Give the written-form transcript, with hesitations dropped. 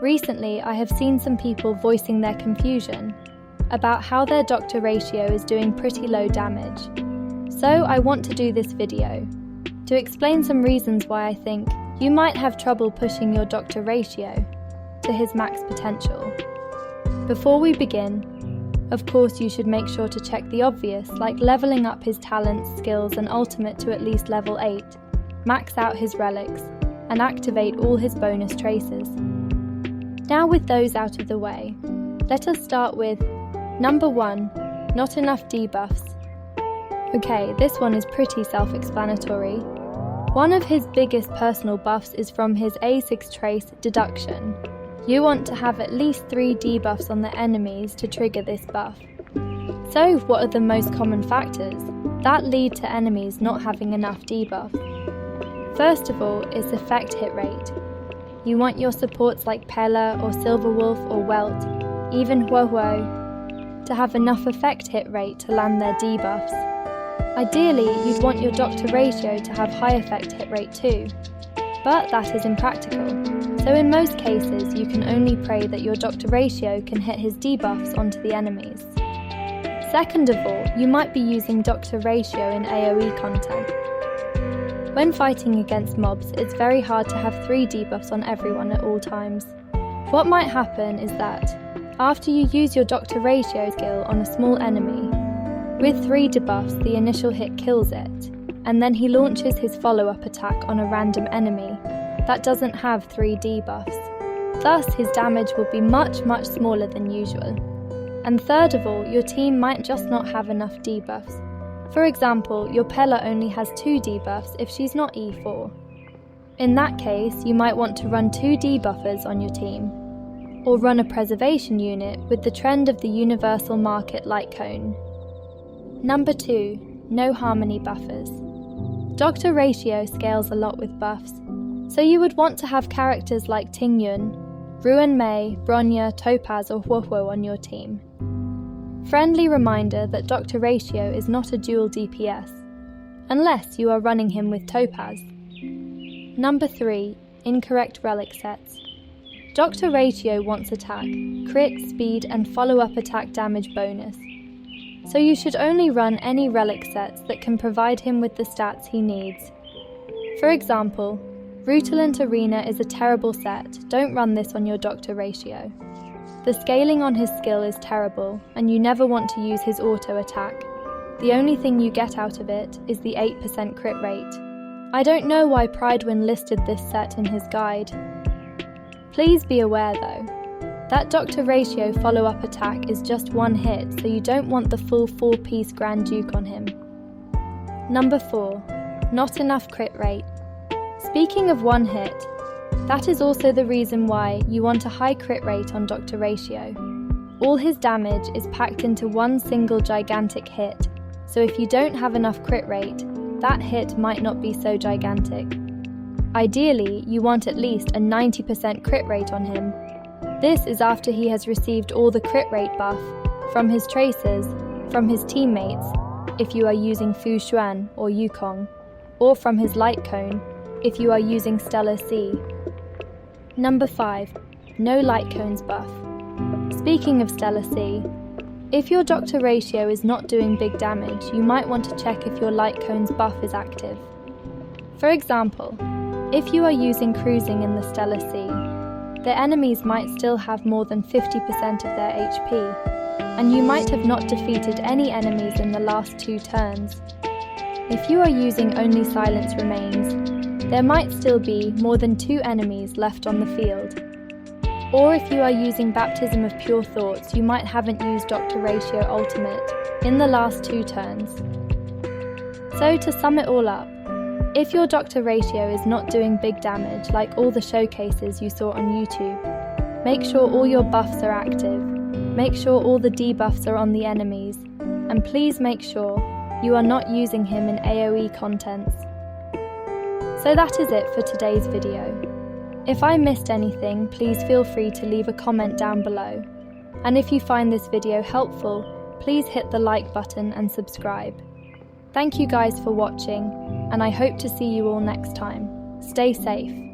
Recently, I have seen some people voicing their confusion about how their doctor ratio is doing pretty low damage. So I want to do this video to explain some reasons why I think you might have trouble pushing your doctor ratio to his max potential. Before we begin, of course you should make sure to check the obvious, like leveling up his talents, skills and ultimate to at least level 8, max out his relics, and activate all his bonus traces. Now with those out of the way, let us start with number 1, not enough debuffs. Okay, this one is pretty self-explanatory. One of his biggest personal buffs is from his A6 trace, Deduction. You want to have at least 3 debuffs on the enemies to trigger this buff. So what are the most common factors that lead to enemies not having enough debuffs? First of all is effect hit rate. You want your supports like Pella or Silverwolf or Welt, even Huohuo, to have enough effect hit rate to land their debuffs. Ideally, you'd want your doctor ratio to have high effect hit rate too, but that is impractical. So in most cases, you can only pray that your doctor ratio can hit his debuffs onto the enemies. Second of all, you might be using doctor ratio in AoE content. When fighting against mobs, it's very hard to have 3 debuffs on everyone at all times. What might happen is that, after you use your doctor ratio skill on a small enemy, with 3 debuffs the initial hit kills it, and then he launches his follow-up attack on a random enemy that doesn't have 3 debuffs. Thus, his damage will be much smaller than usual. And third of all, your team might just not have enough debuffs. For example, your Pella only has 2 debuffs if she's not E4. In that case, you might want to run 2 debuffers on your team, or run a preservation unit with the trend of the universal market light cone. Number 2, no harmony buffers. Doctor ratio scales a lot with buffs, so you would want to have characters like Tingyun, Ruan Mei, Bronya, Topaz or Huohuo on your team. Friendly reminder that doctor ratio is not a dual DPS, unless you are running him with Topaz. Number 3, incorrect relic sets. Doctor ratio wants attack, crit, speed and follow-up attack damage bonus, so you should only run any relic sets that can provide him with the stats he needs. For example, Rutilant Arena is a terrible set, don't run this on your doctor ratio. The scaling on his skill is terrible, and you never want to use his auto attack. The only thing you get out of it is the 8% crit rate. I don't know why Pridewin listed this set in his guide. Please be aware though, that doctor ratio follow-up attack is just 1 hit, so you don't want the full 4-piece Grand Duke on him. Number 4, not enough crit rate. Speaking of 1 hit, that is also the reason why you want a high crit rate on doctor ratio. All his damage is packed into one single gigantic hit, so if you don't have enough crit rate, that hit might not be so gigantic. Ideally, you want at least a 90% crit rate on him. This is after he has received all the crit rate buff from his traces, from his teammates, if you are using Fu Xuan or Yukong, or from his light cone, if you are using Stellar C. Number 5, no light cones buff. Speaking of Stellar C, if your doctor ratio is not doing big damage, you might want to check if your light cones buff is active. For example, if you are using cruising in the Stellar C, the enemies might still have more than 50% of their HP, and you might have not defeated any enemies in the last 2 turns. If you are using only Silence Remains, there might still be more than 2 enemies left on the field. Or if you are using Baptism of Pure Thoughts, you might haven't used Doctor Ratio Ultimate in the last 2 turns. So to sum it all up, if your Doctor Ratio is not doing big damage like all the showcases you saw on YouTube, make sure all your buffs are active, make sure all the debuffs are on the enemies, and please make sure you are not using him in AoE contents. So that is it for today's video. If I missed anything, please feel free to leave a comment down below. And if you find this video helpful, please hit the like button and subscribe. Thank you guys for watching, and I hope to see you all next time. Stay safe.